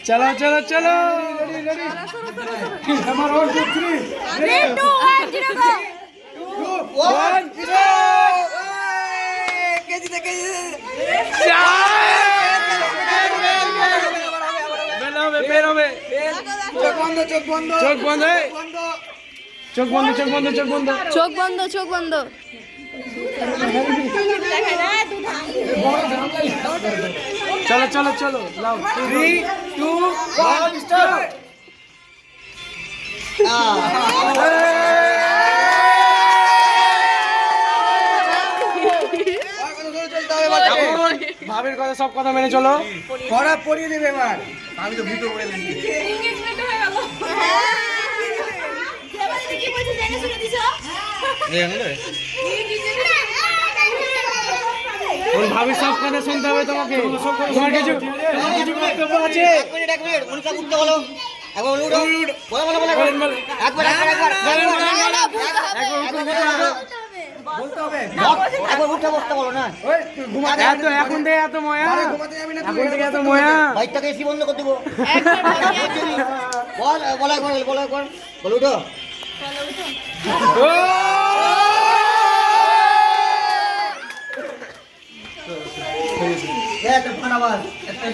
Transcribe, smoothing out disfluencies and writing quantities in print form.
चलो चलो चलो हमारा और 2 3 3 2 1 0 go 1 चोक बंद चोक बंद चोक बंद चोक बंद चोक बंद चोक बंद চোখ বন্ধ চোখ বন্ধ चलो चलो चलो लाओ 3 2 1 स्टार्ट ভাবির কথা সব কথা মেনে চলো পড়া পড়িয়ে দেবে এবার আমি তো ভিতর পড়ে দিই এনগেজমেন্ট হয়ে গেল হ্যাঁ দেবালি কি বলছিস জেনে শুনে দিছো ওর ভাবি সব কথা শুনতে হবে তোমাকে তোমার কিছু বক্তব্য আছে এক মিনিট উল্টা উঠতে বলো একবার উঠো বলো একবার বলতে হবে একবার উঠে বসতে বলো না ওই ঘুমাতে এখন থেকে এত ময়া ঘুমাতে যাবি না এখন থেকে এত ময়া বাইকটাকে এসি বন্ধ করে দেবো বলো একবার বলো উঠো ও একটা ফানাবাজ একটা